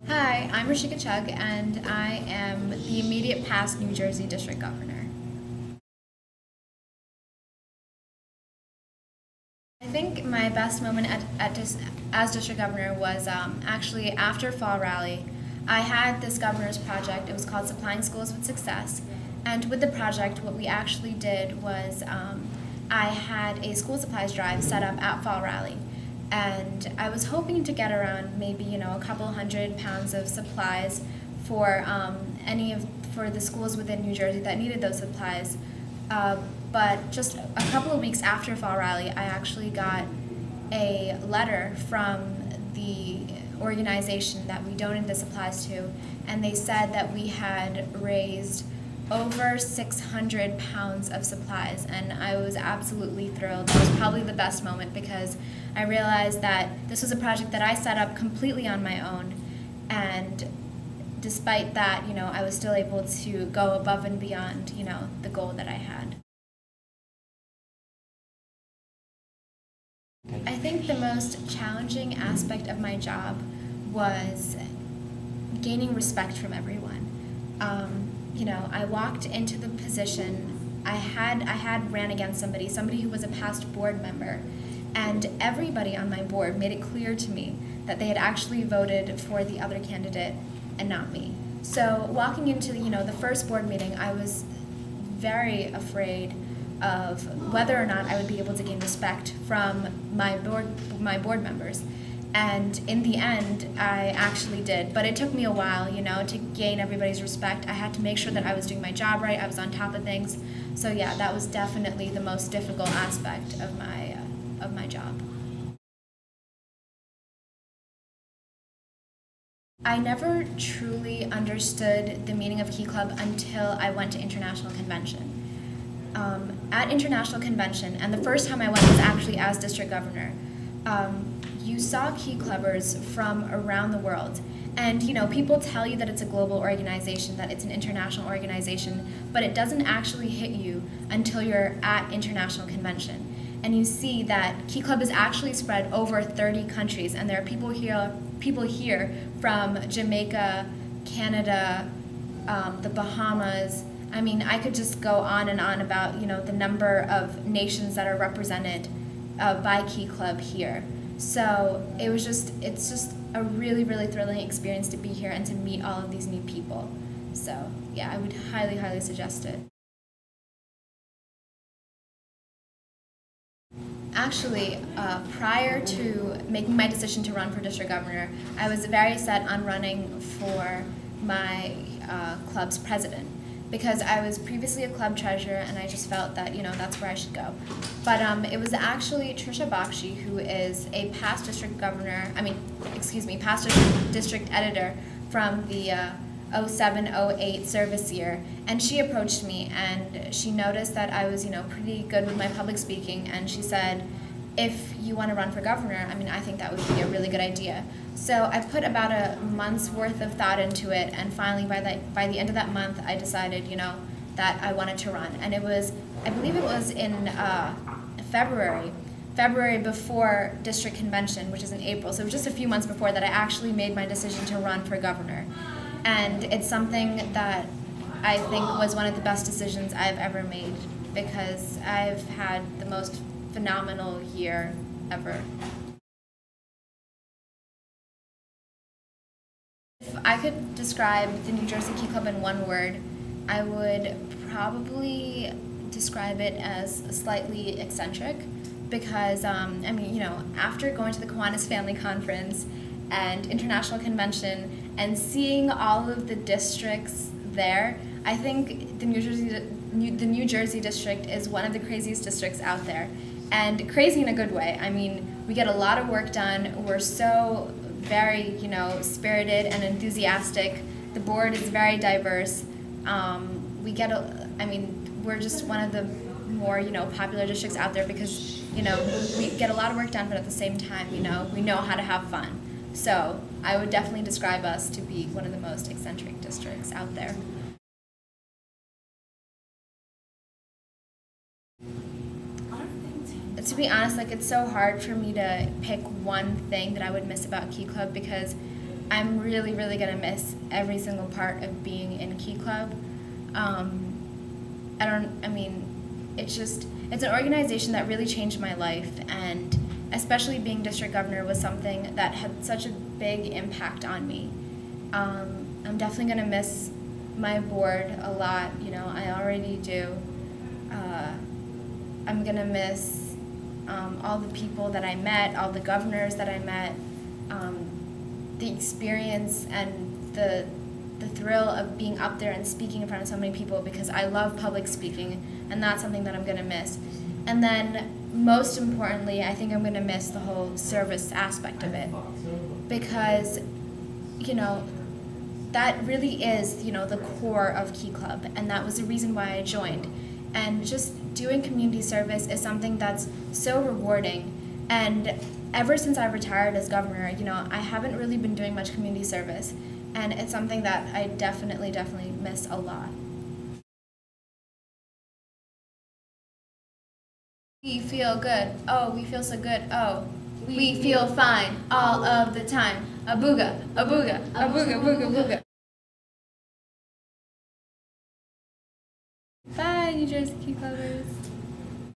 Hi, I'm Rishika Chugh, and I am the immediate past New Jersey District Governor. I think my best moment as District Governor was actually after Fall Rally. I had this governor's project. It was called Supplying Schools with Success. And with the project, what we actually did was I had a school supplies drive set up at Fall Rally. And I was hoping to get around maybe a couple £100 of supplies for for the schools within New Jersey that needed those supplies. But just a couple of weeks after Fall Rally, I actually got a letter from the organization that we donated the supplies to, and they said that we had raised over 600 pounds of supplies, and I was absolutely thrilled. It was probably the best moment because I realized that this was a project that I set up completely on my own, and despite that, I was still able to go above and beyond, the goal that I had. I think the most challenging aspect of my job was gaining respect from everyone. I walked into the position. I had ran against somebody who was a past board member, and everybody on my board made it clear to me that they had actually voted for the other candidate and not me. So walking into the first board meeting, I was very afraid of whether or not I would be able to gain respect from my board members. And in the end, I actually did. But it took me a while, to gain everybody's respect. I had to make sure that I was doing my job right, I was on top of things. So yeah, that was definitely the most difficult aspect of my job. I never truly understood the meaning of Key Club until I went to International Convention. At International Convention, and the first time I went was actually as District Governor, you saw Key Clubbers from around the world. And people tell you that it's a global organization, that it's an international organization, but it doesn't actually hit you until you're at International Convention. And you see that Key Club is actually spread over 30 countries, and there are people here from Jamaica, Canada, the Bahamas. I mean, I could just go on and on about the number of nations that are represented by Key Club here. So it's just a really, really thrilling experience to be here and to meet all of these new people. So yeah, I would highly, highly suggest it. Actually, prior to making my decision to run for district governor, I was very set on running for my club's president, because I was previously a club treasurer and I just felt that that's where I should go. But it was actually Trisha Bakshi, who is a past past district editor from the 07-08 service year, and she approached me and she noticed that I was pretty good with my public speaking, and she said, if you want to run for governor, I think that would be a really good idea. So I put about a month's worth of thought into it, and finally by the end of that month, I decided, that I wanted to run. And it was, I believe it was in February before district convention, which is in April. So it was just a few months before that I actually made my decision to run for governor. And it's something that I think was one of the best decisions I've ever made, because I've had the most phenomenal year ever. If I could describe the New Jersey Key Club in one word, I would probably describe it as slightly eccentric, because after going to the Kiwanis Family Conference and International Convention and seeing all of the districts there, I think the New Jersey district is one of the craziest districts out there. And crazy in a good way. We get a lot of work done. We're so very, spirited and enthusiastic. The board is very diverse. We're just one of the more, popular districts out there because, we get a lot of work done, but at the same time, we know how to have fun. So I would definitely describe us to be one of the most eccentric districts out there. To be honest, it's so hard for me to pick one thing that I would miss about Key Club, because I'm really, really going to miss every single part of being in Key Club. It's an organization that really changed my life, and especially being district governor was something that had such a big impact on me. I'm definitely going to miss my board a lot, I already do. I'm going to miss all the people that I met, all the governors that I met, the experience and the thrill of being up there and speaking in front of so many people, because I love public speaking, and that's something that I'm going to miss. And then most importantly, I think I'm going to miss the whole service aspect of it, because that really is the core of Key Club, and that was the reason why I joined. And just doing community service is something that's so rewarding, and ever since I retired as governor, I haven't really been doing much community service, and it's something that I definitely miss a lot. We feel good, oh, we feel so good, oh, we feel fine all of the time. A booga, a booga, a booga, booga, booga. Bye, New Jersey Key Clubbers.